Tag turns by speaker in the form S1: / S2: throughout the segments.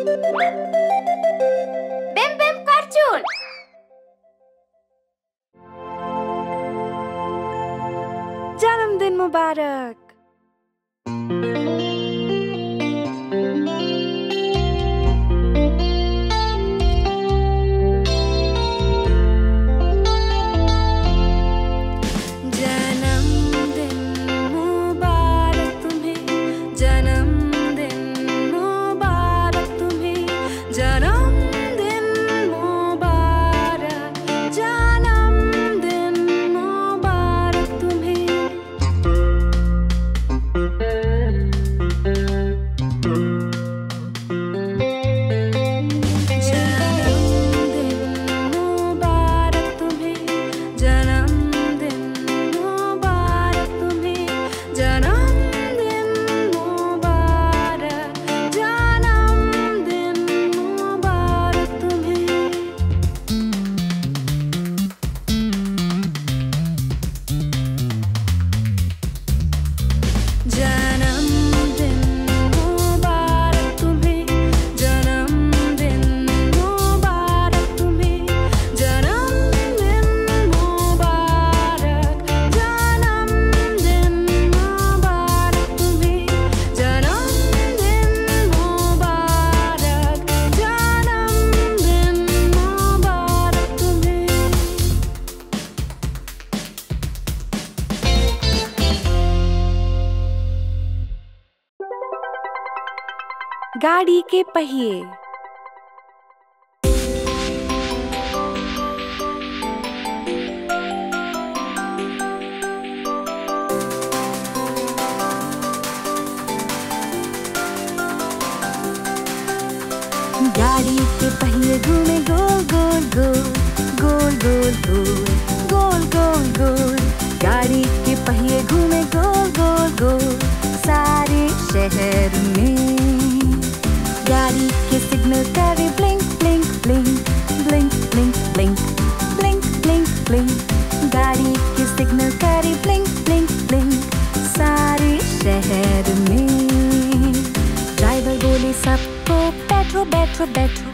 S1: बिम बिम cartoon.
S2: जन्मदिन मुबारक। गाड़ी के पहिए। गाड़ी के पहिए घूमे गोल गोल गोल गोल गोल गोल गोल गोल गोल। गाड़ी के पहिए घूमे गोल गोल गोल सारे शहर में। गाड़ी के सिग्नल करे blink blink blink blink blink blink blink blink blink. गाड़ी के सिग्नल करे ब्लिंक ब्लिंक ब्लिंक सारे शहर में। ड्राइवर बोले सबको बैठो बैठो बैठो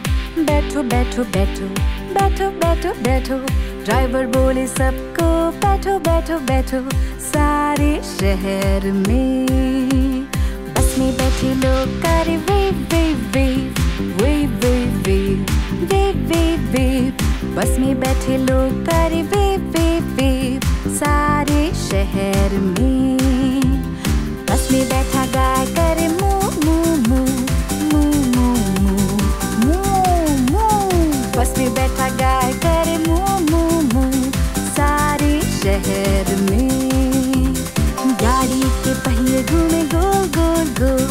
S2: बैठो बैठो बैठो बैठो बैठो बैठो। ड्राइवर बोले सबको बैठो बैठो बैठो सारे शहर में। बस में बैठे लोग करे wave wave wave wave wave wave wave wave. बस में बैठे लोग करे वेव वेव वेव सारे शहर में। बस में बैठा गाय करे मू मू मू मू मू मू मू। बस में बैठा गाय करे मू मू मू सारे शहर में। गाड़ी के पहिए घूमे गोल गोल गोल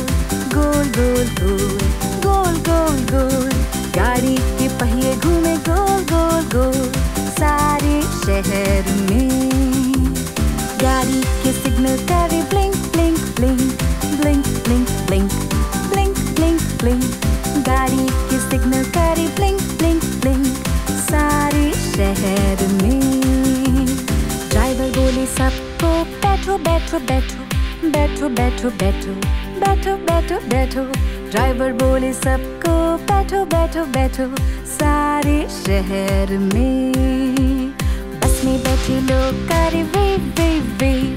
S2: गोल गोल गोल गोल गोल गोल। गाड़ी के पहिए घूमे गोल गोल गोल सारे शहर में। गाड़ी के सिग्नल करे blink blink blink blink blink blink blink blink blink. गाड़ी के सिग्नल करे ब्लिंक ब्लिंक ब्लिंक सारे शहर में। ड्राइवर बोले सबको बैठो बैठो बैठो बैठो बैठो बैठो बैठो बैठो बैठो। ड्राइवर बोले सबको बैठो बैठो बैठो सारे शहर में। बस में बैठे लोग करे wave wave wave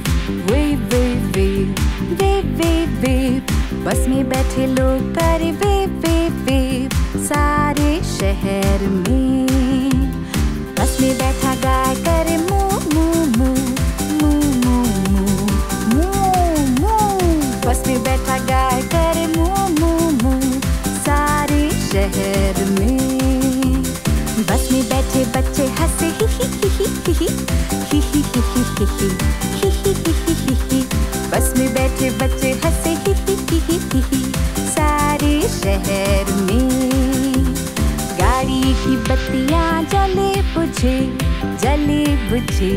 S2: wave wave wave wave wave. बस में बैठे लोग करे वेव वेव वेव सारे शहर में। बस में बैठा गाय करे मू मू मू मू मू मू मू। बस में बैठा गाय करे मू मू मू सारे शहर में। बस में बैठे बच्चे हंसे ही ही ही ही ही ही ही ही ही ही ही ही ही ही। बस में बैठे बच्चे हंसे ही ही ही ही ही सारे शहर में। गाड़ी की बत्तियां जले बुझे जले बुझे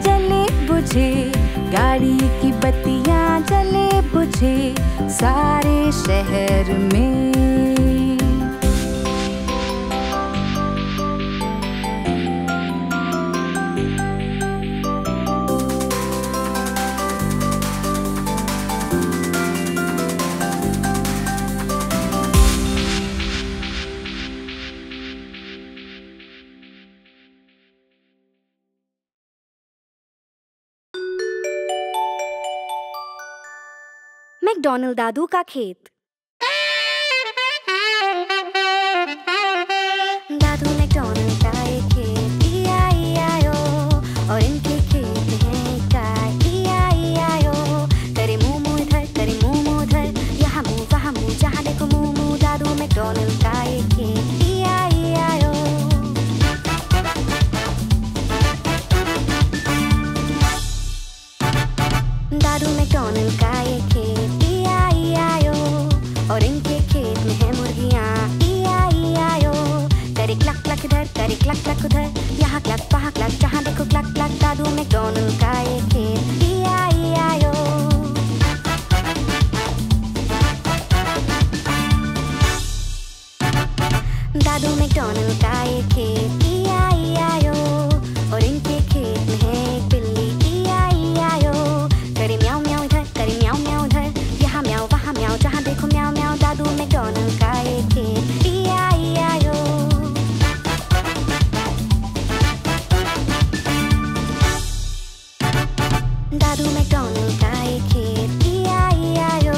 S2: जले बुझे। गाड़ी की बत्तियां जले बुझे सारे शहर में। मैकडॉनल्ड दादू का खेत। दादू मैकडॉनल्ड का एक खेत, E-I-E-I-O, और इनके खेत में है गाय, E-I-E-I-O। करे मुंह मुंह इधर, करे मुंह मुंह उधर, यहाँ मुंह वहाँ मुंह, जहाँ देखो मुंह मुंह। दादू मैकडॉनल्ड का एक खेत, E-I-E-I-O। दादू मैकडॉनल्ड का एक खेत, E-I-E-I-O, और इनके खेत में है मुर्गियाँ, E-I-E-I-O। करे क्लक क्लक इधर, करे क्लक क्लक उधर, यहाँ क्लक वहाँ क्लक, जहाँ देखो क्लक क्लक। दादू मैकडॉनल्ड का एक खेत, E-I-E-I-O। दादू मैकडॉनल्ड का एक खेत, E-I-E-I-O, और इनके खेत में है एक बिल्ली, E-I-E-I-O। करे म्याऊ म्याऊ इधर, करे म्याऊ म्याऊ उधर, यहाँ म्याऊ वहाँ म्याऊ, जहाँ देखो म्याऊ म्याऊ। दादू मैकडॉनल्ड का एक खेत, E-I-E-I-O। दादू मैकडॉनल्ड का एक खेत, E-I-E-I-O,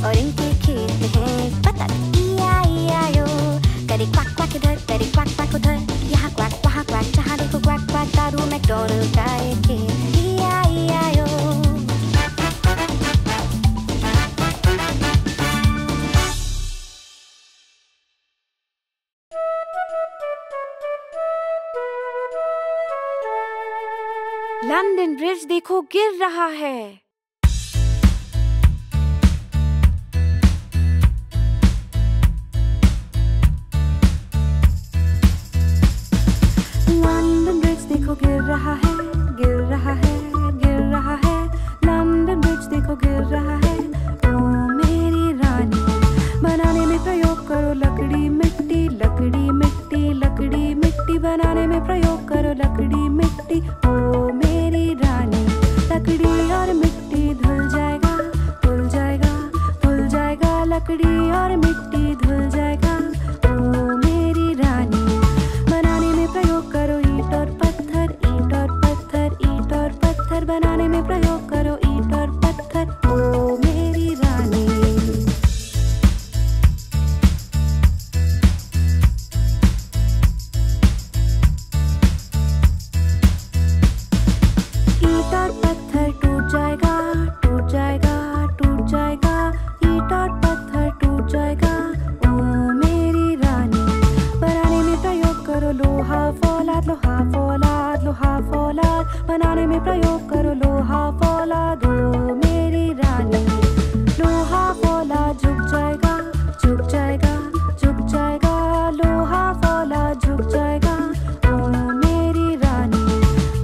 S2: और इनके खेत में है एक बतख, E-I-E-I-O। करे क्वाक क्वाक इधर, करे क्वाक क्वाक उधर, यहाँ क्वाक वहाँ क्वाक, जहाँ देखो क्वाक क्वाक। दादू मैकडॉनल्ड का एक खेत, E-I-E-I-O। लंदन ब्रिज देखो गिर रहा है। लंदन ब्रिज देखो गिर रहा है, गिर रहा है, गिर रहा है। लंदन ब्रिज देखो गिर रहा है। ओ मेरी रानी, बनाने में प्रयोग करो लकड़ी मिट्टी, लकड़ी मिट्टी, लकड़ी मिट्टी, बनाने में प्रयोग करो लकड़ी मिट्टी। ओ मेरी रानी, लकड़ी और मिट्टी धुल जाएगा, धुल जाएगा, धुल जाएगा, लकड़ी और मिट्टी धुल जाएगा। ओ मेरी रानी, बनाने में प्रयोग करो ईंट और पत्थर, ईंट और पत्थर, ईंट और पत्थर, बनाने में प्रयोग करो ईंट और पत्थर। ओ मेरी रानी। ईंट और पत्थर टूट जाएगा, टूट जाएगा, टूट जाएगा, ईंट और पत्थर टूट जाएगा। ओ मेरी रानी, बनाने में प्रयोग करो लोहा फौलाद, लोहा फौलाद, लोहा फौलाद, बनाने में प्रयोग करो लोहा फौलाद। ओ मेरी रानी, लोहा फौलाद झुक जाएगा, झुक जाएगा, झुक जाएगा, लोहा फौलाद झुक जाएगा। ओ मेरी रानी,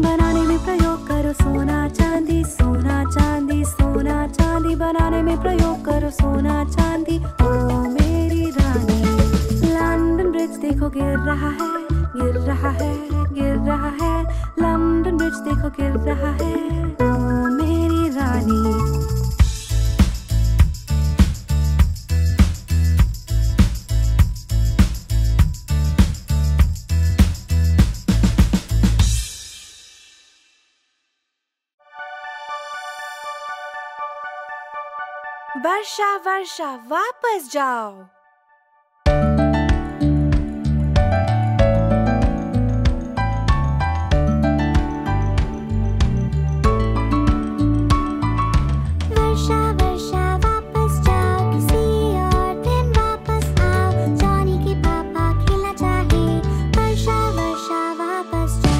S2: बनाने में प्रयोग करो सोना चांदी, सोना चांदी, सोना चांदी, बनाने में प्रयोग करो सोना चांदी। ओ मेरी रानी। लंदन ब्रिज देखो गिर रहा है, गिर रहा है, गिर रहा है। लंदन ब्रिज देखो गिर रहा है। ओ मेरी रानी। वर्षा वर्षा वापस जाओ।
S1: वर्षा वर्षा वापस जाओ, किसी और दिन वापस आओ। जॉनी के पापा खेलना चाहे, वर्षा वर्षा वापस जाओ।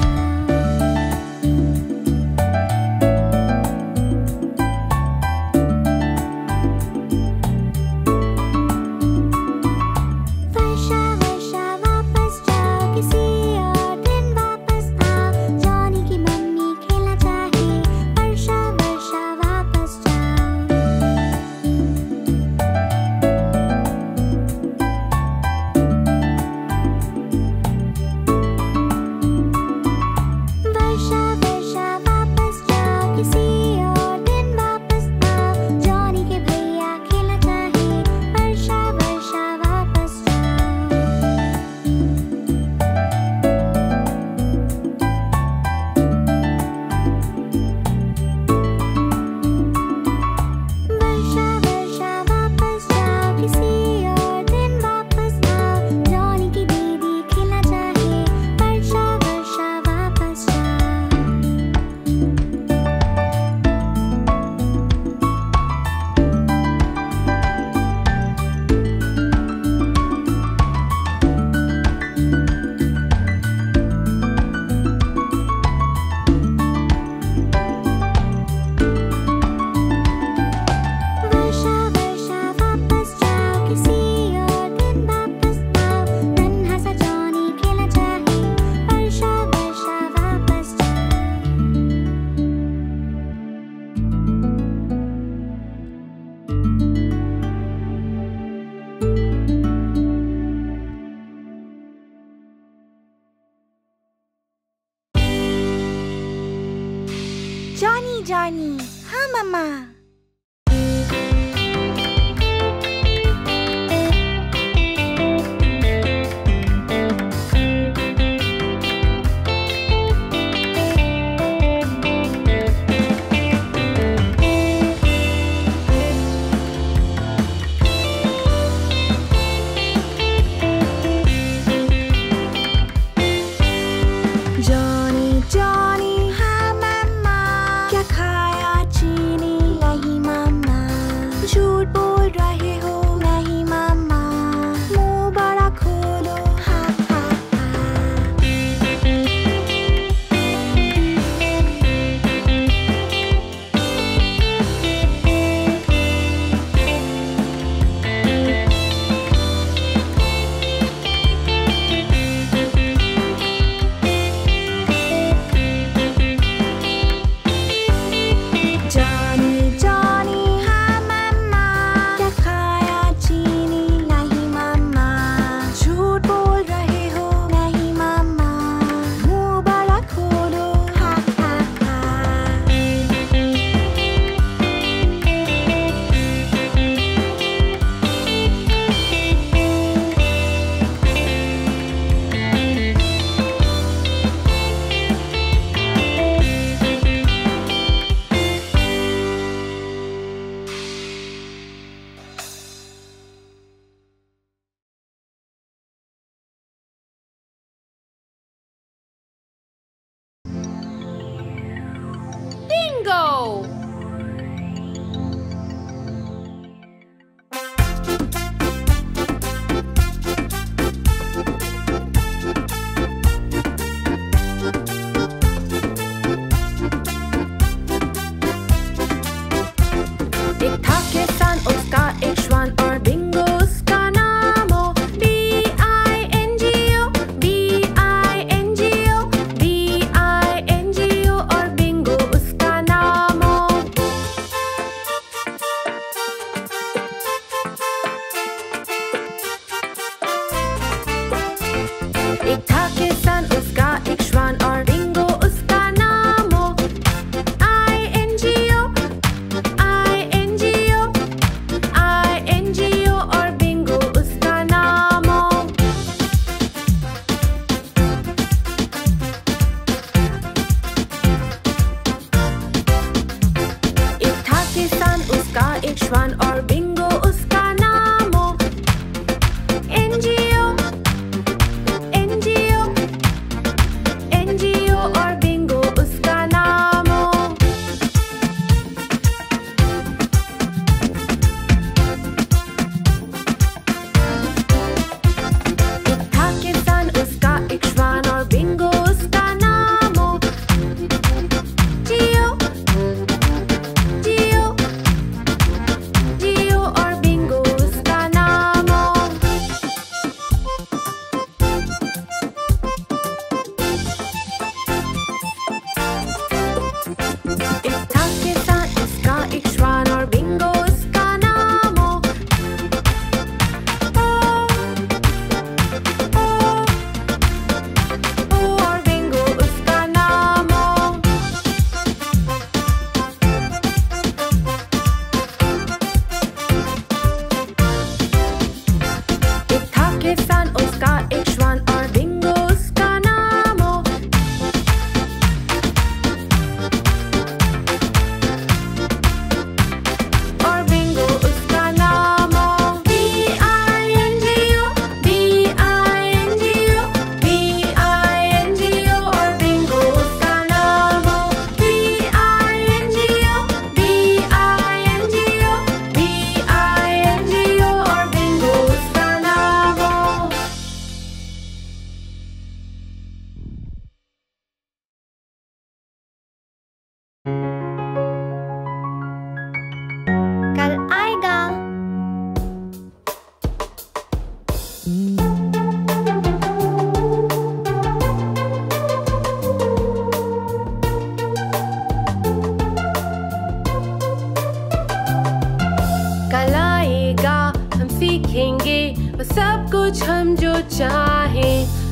S2: जॉनी। हाँ मम्मा।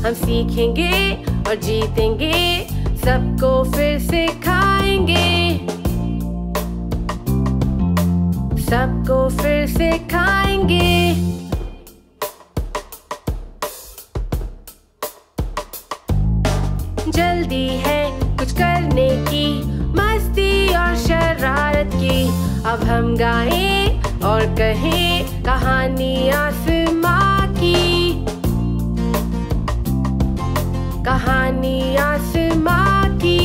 S3: हम सीखेंगे और जीतेंगे, सबको फिर से खाएंगे।
S2: सबको फिर से खाएंगे। जल्दी है कुछ करने की, मस्ती और शरारत की। अब हम गाएं और कहें कहानी आसमां की, कहानी आसमां की।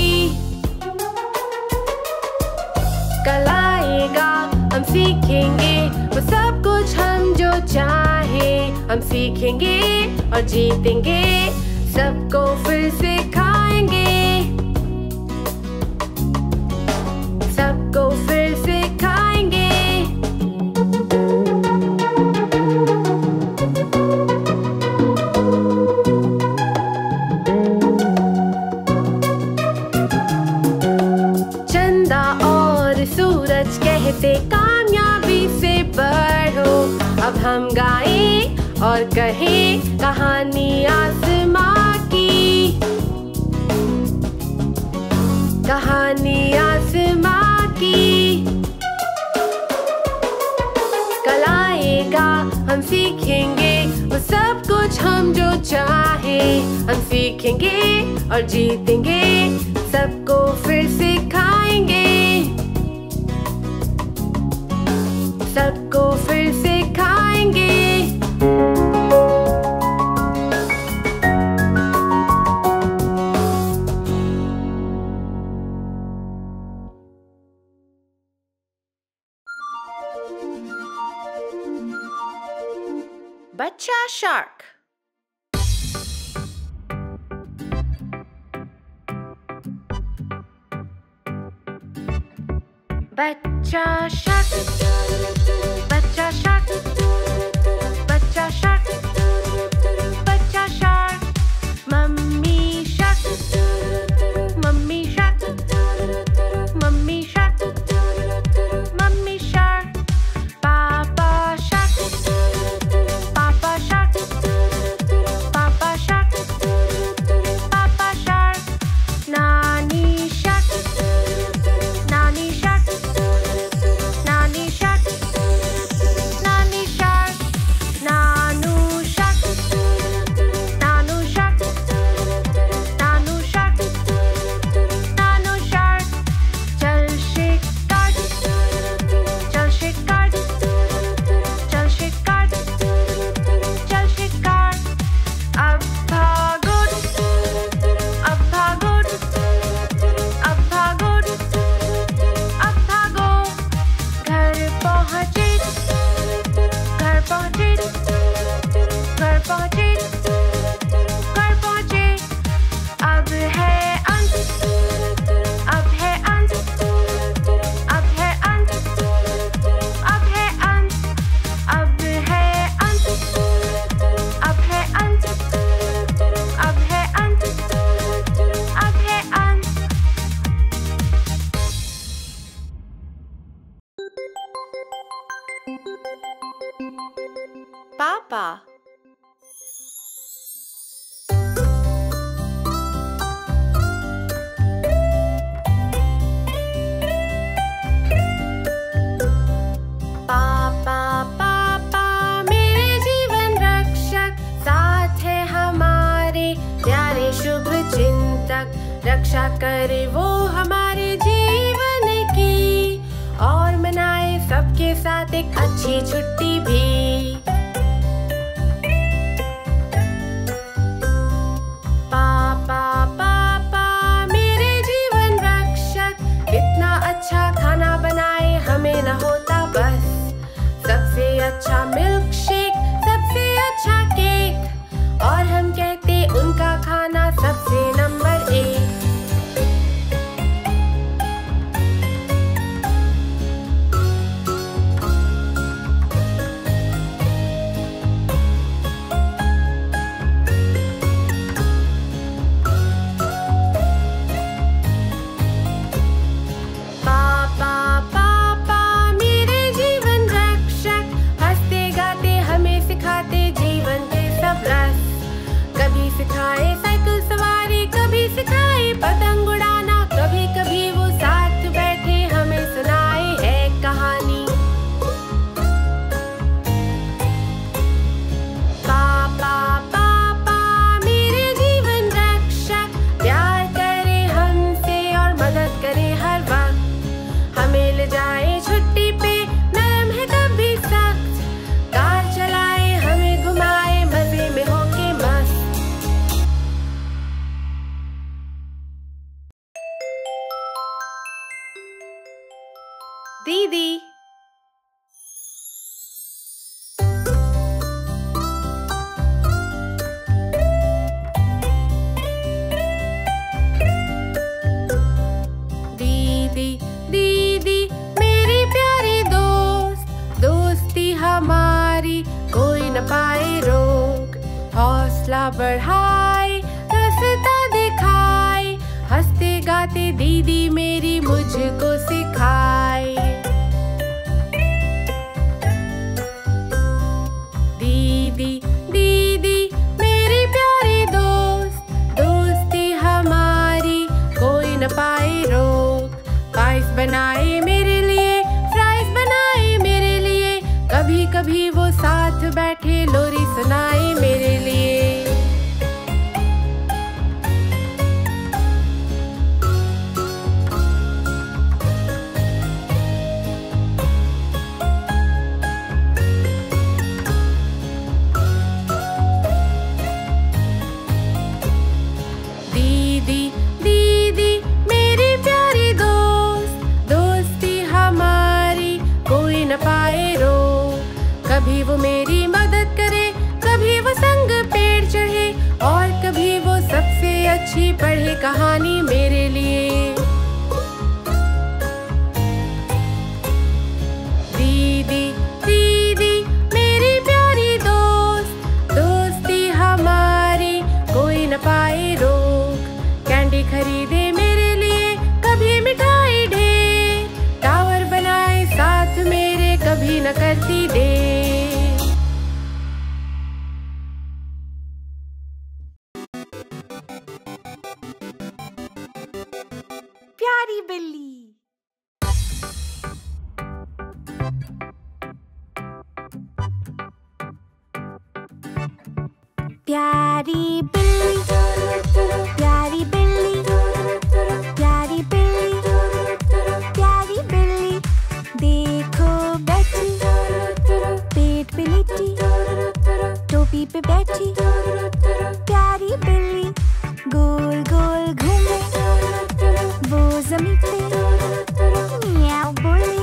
S2: कल आएगा हम सीखेंगे वो सब कुछ हम जो चाहें। हम सीखेंगे और जीतेंगे, सबको फिर से खाएंगे, सबको फिर से खाएंगे। चंदा और सूरज कहते कामयाबी से बढ़ो। अब हम गाएं और कहें कहानी आसमां की, कहानी आसमां की। कल आएगा हम सीखेंगे वो सब कुछ हम जो चाहें। हम सीखेंगे और जीतेंगे, सबको फिर से खाएंगे, सबको फिर से खाएंगे। बच्चा शार्क। बच्चा शार्क, बच्चा शार्क, बच्चा शार्क, बच्चा shark. Mummy shark, mummy shark, mummy shark, mummy shark. पापा शार्क, पापा शार्क, पापा शार्क, पापा शार्क। नानी शार्क, नानी शार्क, नानी शार्क, नानी शार्क। नानू शार्क, नानू शार्क, नानू शार्क, नानू शार्क। चल शिकार, चल शिकार, चल शिकार, चल शिकार। अब भागो, अब भागो, अब भागो, अब भागो। घर पहुँचे, घर पहुँचे, घर पहुँचे, घर पहुँचे। अब है अंत, अब है अंत, अब है अंत, अब है अंत, अब है अंत, अब है अंत, अब है अंत, अब है अंत। पापा। पापा पापा मेरे जीवन रक्षक, साथ है हमारे प्यारे शुभ चिंतक। रक्षा करे वो हमारे जीवन की, और मनाए सबके साथ एक अच्छी छुट्टी भी। पापा पापा मेरे जीवन रक्षक, इतना अच्छा खाना बनाए हमें न होता बस। सबसे अच्छा मिल्क शेक, सबसे अच्छा केक, और हम कहते उनका खाना सबसे नंबर 1।
S3: हौसला बढ़ाए, रास्ता दिखाए, हंसते गाते दीदी मेरी मुझको सिखाए। दीदी दीदी मेरी प्यारी दोस्त, दोस्ती हमारी कोई न पाए रोक। पाइस बनाए मेरे लिए, फ्राइज बनाए मेरे लिए, कभी कभी वो साथ बैठे लोरी सुनाए मेरे लिए। दीदी दीदी मेरी प्यारी दोस्त, दोस्ती हमारी कोई न पाए रोक। कभी वो मेरी मदद करे, कभी वो संग पेड़ चढ़े, और कभी वो सबसे अच्छी पढ़े कहानी मेरे लिए। दीदी दीदी मेरी प्यारी दोस्त, दोस्ती हमारी कोई न पाए रोक। कैंडी खरीदे मेरे लिए, कभी मिठाई ढेर, टावर बनाए साथ मेरे, कभी न करती देर।
S2: प्यारी बिल्ली। प्यारी बिल्ली, प्यारी बिल्ली, प्यारी बिल्ली, प्यारी बिल्ली, देखो बैठी पेट पे लेटी, टोपी पे बैठी, प्यारी बिल्ली गोल गोल घूमे, वो जमीन पे मियाऊ बोले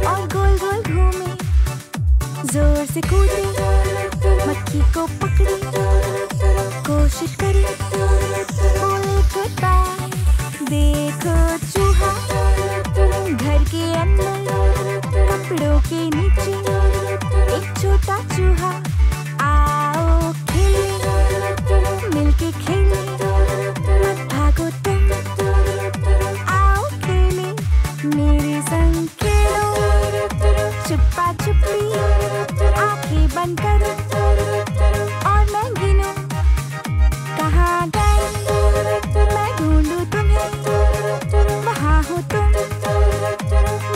S2: और गोल गोल घूमे, जोर से कूदे, मक्खी को पकड़ी, कोशिश करी, बोले गुड बाय। देखो चूहा घर के अंदर, कपड़ों के नीचे, एक छोटा चूहा। आओ खेले, मिलके खेले, मत भागो तुम, आओ खेले, मेरे संग खेलो, छुपा छुपी, आंखें बंद करो, और मैं गिनूं, कहाँ गए, मैं ढूंढूं तुम्हें, वहाँ हो तुम,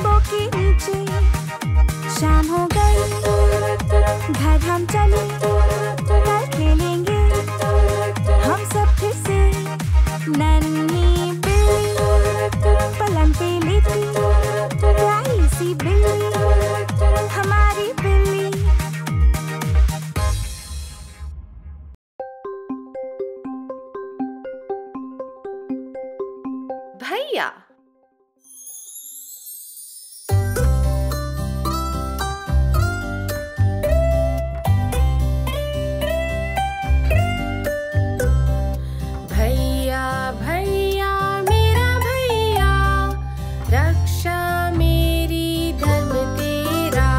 S2: बो के नीचे। शाम हो गई, घर हम चले, कल खेलेंगे हम सब फिर से। नन्ही बिल्ली पलंग पे लेटी, प्यारी सी बिल्ली हमारी बिल्ली।
S3: भैया भैया भैया मेरा भैया, रक्षा मेरी धर्म तेरा,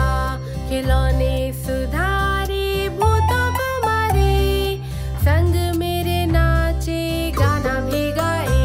S3: खिलौने सुधारे भूतों को मारे, संग मेरे नाचे गाना भी गाए।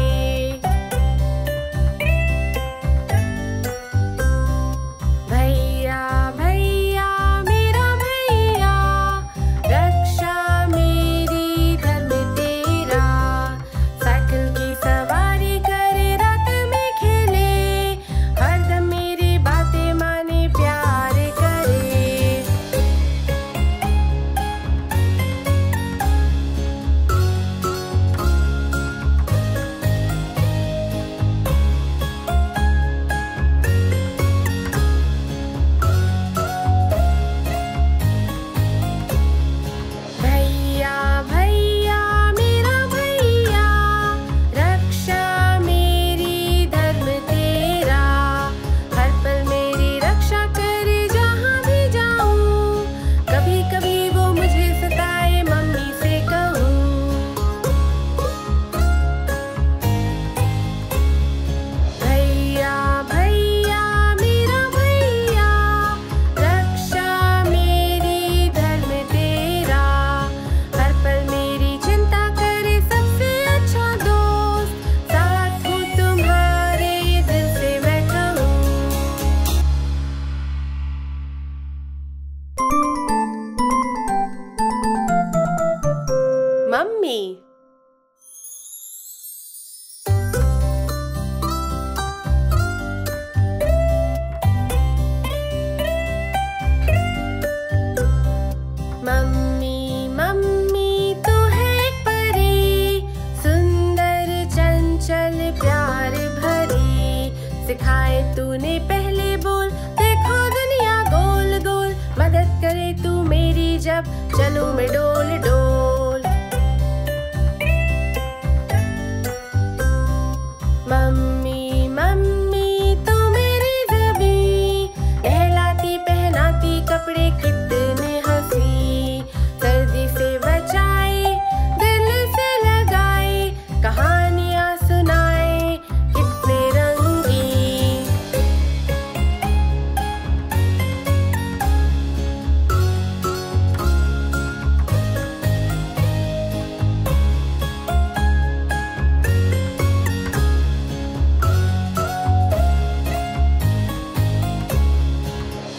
S3: चलूं मैं डोल डोल। मम्मी मम्मी तू मेरी ज़बी, नहलाती पहनाती कपड़े कितने हंसी। सर्दी से बचाए दिल से लगाए, कहानियाँ सुनाए कितने रंगी।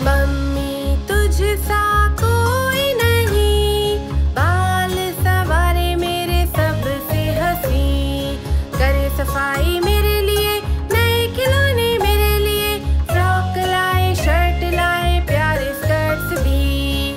S3: मम्मी तुझसा कोई नहीं, बाल सवारे मेरे सबसे हंसी। करे सफाई मेरे लिए, नए खिलौने मेरे लिए, फ्रॉक लाए शर्ट लाए प्यारे स्कर्ट्स भी।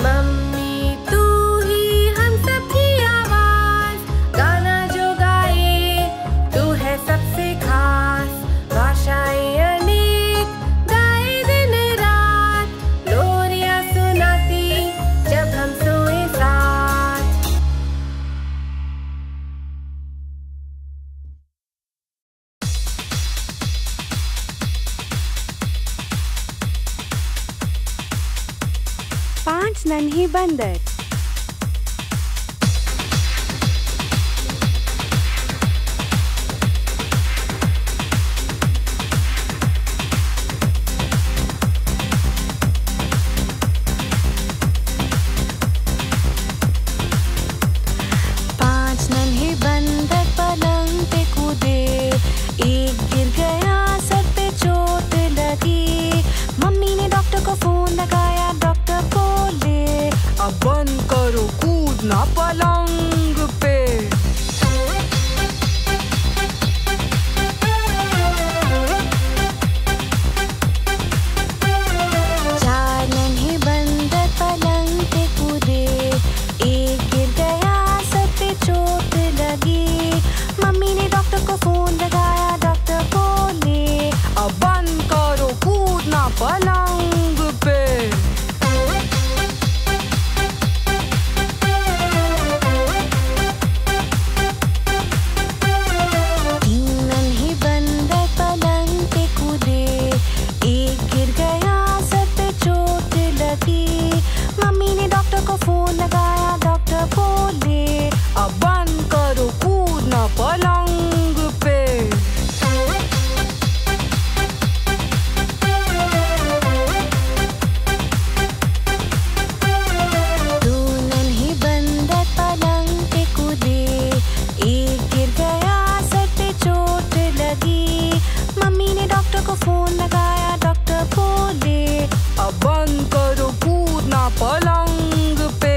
S3: मम्मी तू ही हम सबकी आवाज, गाना जो गाए तू है सबसे खास। भाषाएं अनेक गाए दिन रात, लोरियां सुनाती जब हम सोए साथ।
S2: पांच नन्हे बंदर। पांच नन्हे बंदर पलंग पे कूदे, एक गिर गया सर पे चोट लगी। मम्मी ने डॉक्टर को फोन लगाया, डॉक्टर बोले अब बंद करो कूदना पलंग पे। चार नन्हे बंदर पलंग पे कूदे, एक गिर गया सर पे चोट लगी। मम्मी ने डॉक्टर को फोन लगाया, डॉक्टर बोले अब बंद करो कूदना पलंग पे। तीन नन्हे बंदर पलंग पे कूदे, एक गिर गया सर पे चोट लगी। मम्मी ने डॉक्टर को फोन लगाया, डॉक्टर बोले अब बंद करो कूदना पलंग पे। दो नन्हे बंदर पलंग पे कूदे, एक गिर गया सर पे चोट लगी। मम्मी ने डॉक्टर को फोन लगाया, डॉक्टर बोले अब बंद करो कूदना पलंग पे।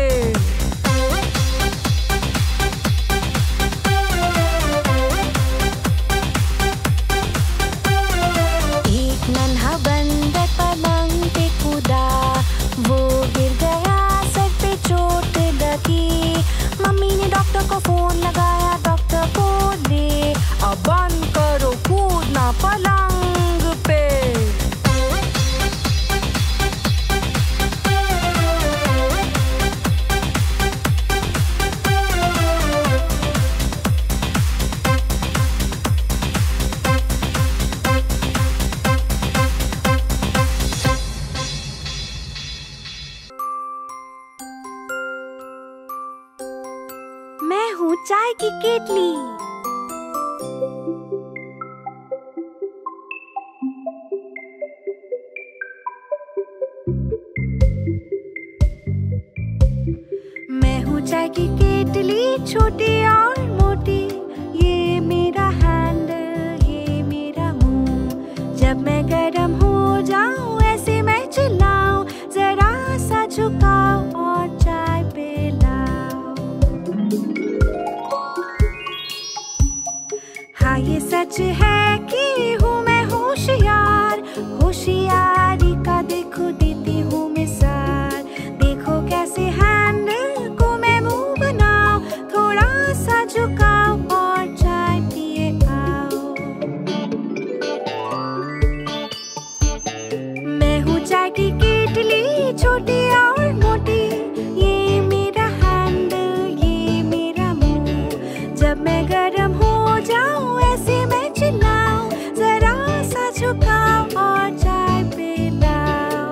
S2: एक नन्हा बंदर पलंग पे कूदा, वो गिर गया सर पे चोट लगी। मम्मी ने डॉक्टर को फोन लगाया, डॉक्टर बोले अब बंद करो कूदना पलंग पे। मैं हूँ चाय की केतली। मैं हूँ चाय की केतली, छोटी और मोटी। ये मेरा हैंडल, ये मेरा मुंह। जब मैं गर्म हो जाऊं ऐसे मैं चिल्लाऊं, जरा सा झुकाओ और चाय पिलाओ। हाँ ये सच है कि हूँ मैं होशियार, होशियारी का देखो देती हूँ मिसाल। देखो कैसे हैंडल को मैं मुंह बनाऊं, थोड़ा सा झुक जाएगी केटली छोटी और मोटी। ये मेरा हैंडल, ये मेरा मुंह, जब मैं गरम हो जाऊं ऐसे मैं चिल्लाऊं, जरा सा झुकाओ और चाय पिलाओ।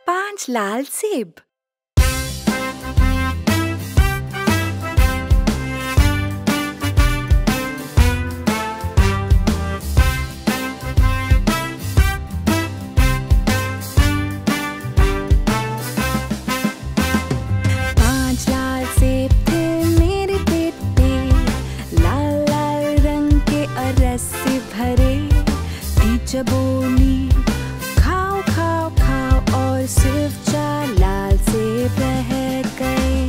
S2: 5 लाल सेब। 5 लाल सेब थे मेरे पेट पे, लाल लाल रंग के और रस से भरे। टीचर बोली खाओ खाओ खाओ और सिर्फ 4 लाल सेब रह गए।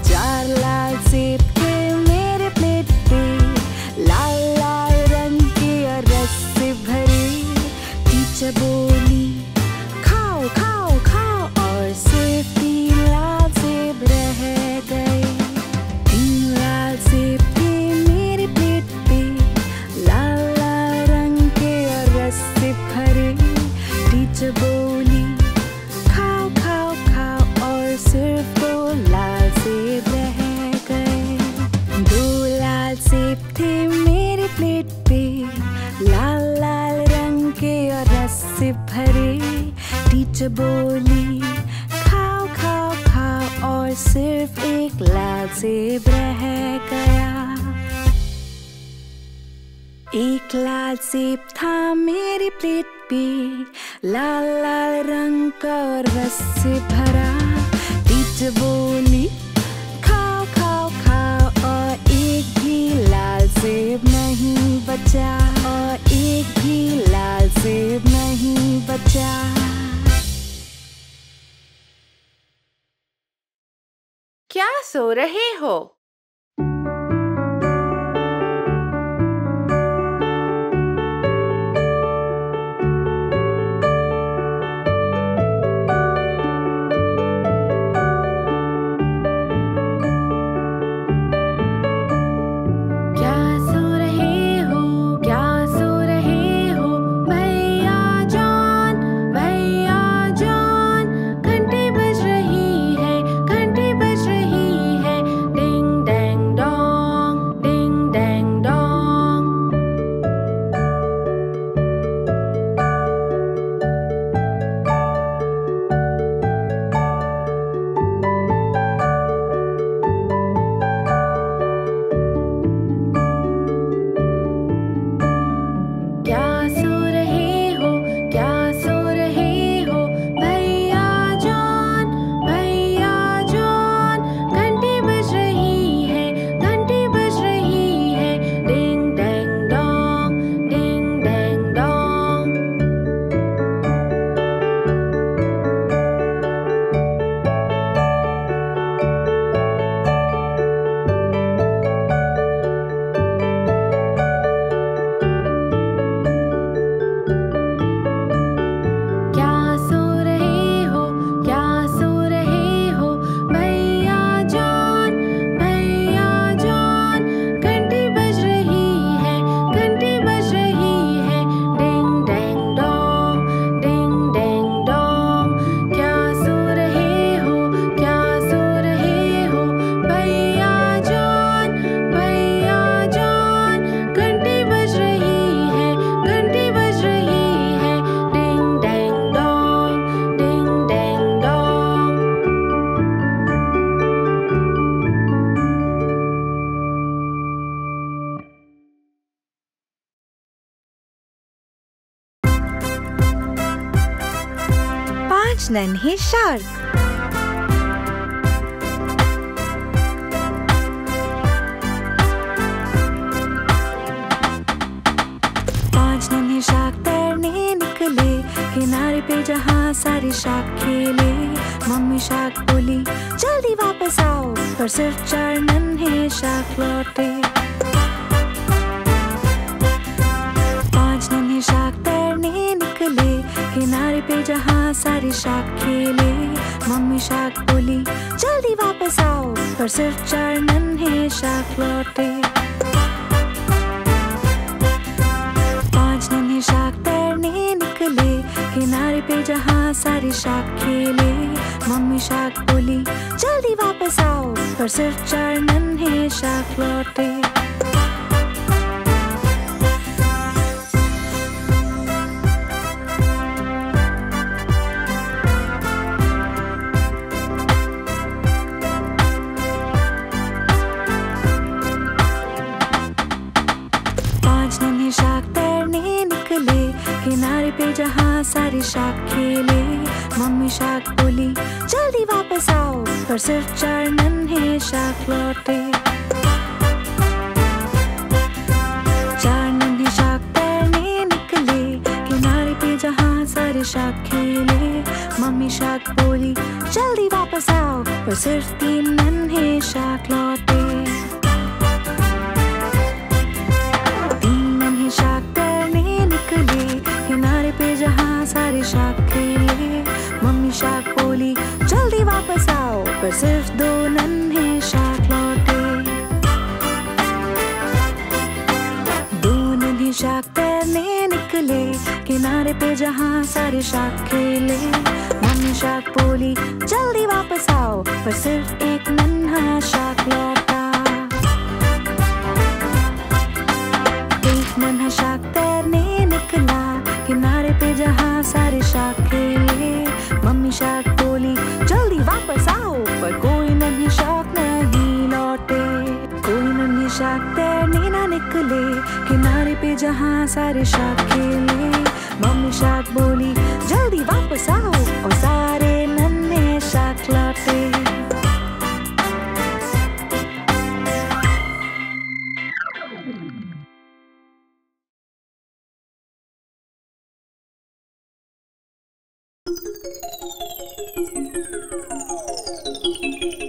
S2: 4 लाल सेब थे मेरे प्लेट पे, लाल लाल रंग के और रस से भरे। टीचर बोली खाओ खाओ खाओ और सिर्फ 3 लाल सेब रह गए। 3 लाल सेब थे मेरे प्लेट पे, लाल लाल रंग के और रस से भरे। टीचर बोली खाओ खाओ खाओ और सिर्फ 2 लाल सेब रह गए। 2 लाल सेब थे मेरे प्लेट पे, लाल लाल रंग के और रस से भरे। टीचर बोली खाओ खाओ खाओ और सिर्फ 1 लाल सेब रह गया। 1 लाल सेब था मेरी प्लेट पे, लाल लाल रंग का और रस से भरा। टीचर बोली खाओ खाओ खाओ और 1 भी लाल सेब नहीं बचा, और 1 भी लाल सेब नहीं बचा।
S3: क्या सो रहे हो? क्या सो रहे हो? क्या सो रहे हो? भैया जान, घंटी बज रही है, घंटी बज रही है। डिंग डैंग डोंग, डिंग डैंग डोंग। क्या सो रहे हो? क्या सो रहे हो? भैया जान, घंटी बज रही है, घंटी बज रही है। डिंग डैंग डोंग, डिंग डैंग डोंग। क्या सो रहे हो? क्या सो रहे हो? भैया जान, घंटी बज रही है, घंटी बज रही है। डिंग डैंग डोंग, डिंग डैंग डोंग। क्या सो रहे हो? क्या सो रहे हो? भैया जान, घंटी बज रही है, घंटी बज रही है। डिंग डैंग डोंग, डिंग डैंग डोंग।
S2: 5 नन्हे शार्क। 5 नन्हे शार्क तैरने निकले, किनारे पे जहाँ सारे शार्क खेले। मम्मी शार्क बोली जल्दी वापस आओ, पर सिर्फ 4 नन्हे शार्क लौटे। 5 नन्हे शार्क तैरने निकले, किनारे पे जहाँ सारे शार्क खेले। मम्मी शार्क बोली जल्दी वापस आओ, पर सिर्फ 4 नन्हे शार्क लौटे। 5 नन्हे शार्क तैरने निकले किनारे पे जहाँ सारे शार्क खेले। मम्मी शार्क बोली जल्दी वापस आओ, पर सिर्फ 4 नन्हे शार्क लौटे। 5 नन्हे शार्क तैरने निकले किनारे पे जहाँ सारे शार्क खेले। मम्मी शार्क बोली जल्दी वापस आओ, पर सिर्फ 4 नन्हे शार्क लौटे। 4 नन्हे शार्क तैरने निकले किनारे पे जहाँ सारे शार्क खेले। मम्मी शार्क बोली जल्दी वापस आओ, पर सिर्फ 3 नन्हे शार्क लौटे। 3 नन्हे शार्क तैरने निकले किनारे पे जहाँ सारे शार्क खेले। मम्मी शार्क बोली जल्दी वापस आओ, पर सिर्फ 2 नन्हे शार्क लौटे। 2 नन्हे शार्क तैरने निकले किनारे पे जहाँ सारे शार्क खेले। मम्मी शार्क बोली जल्दी वापस आओ, पर सिर्फ 1 नन्हा शार्क लौटा। 1 नन्हा शार्क तैरने निकला किनारे पे जहाँ सारे शार्क खेले। मम्मी शार्क बोली जल्दी वापस आओ, पर कोई नन्हे शार्क नहीं लौटे। कोई नन्हे शार्क तैरने ना निकले किनारे पे जहाँ सारे शार्क खेले। मम्मी शार्क बोली जल्दी वापस आओ, और सारे नन्हे शार्क लौटे।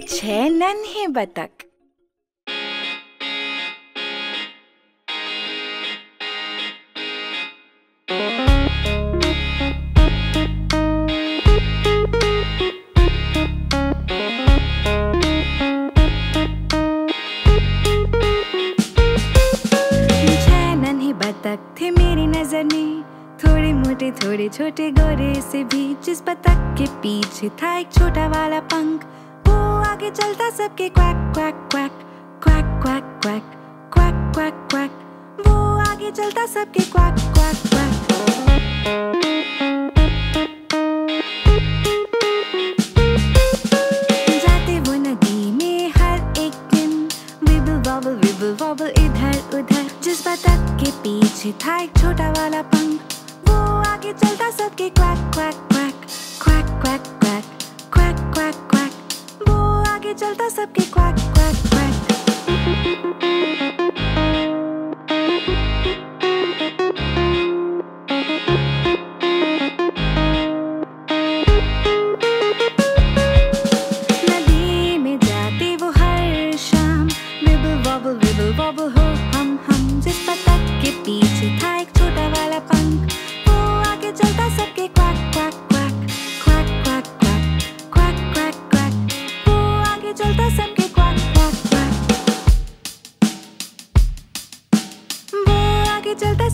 S2: छह नन्हे बतख। बतख थे मेरी नजर में, थोड़े मोटे थोड़े छोटे गोरे से भी। जिस बतख के पीछे था एक छोटा वाला पंख, वो आगे चलता सबके quack quack quack quack quack quack quack quack quack. वो आगे चलता सबके क्वैक क्वैक क्वैक। जाते वो नदी में हर एक दिन, विबल वॉबल इधर उधर। जिस बतख के पीछे था एक छोटा वाला पंख, वो आगे चलता सबके quack quack quack quack quack quack quack quack quack. वो आगे चलता सबके क्वैक क्वैक क्वैक। नदी में जाते वो हर शाम, विबल वॉबल हो हम। जिस बतख के पीछे था एक छोटा वाला पंख, वो आगे चलता सबके quack quack quack quack quack quack quack quack quack. वो आगे चलता सबके क्वैक क्वैक क्वैक। वो आगे चलता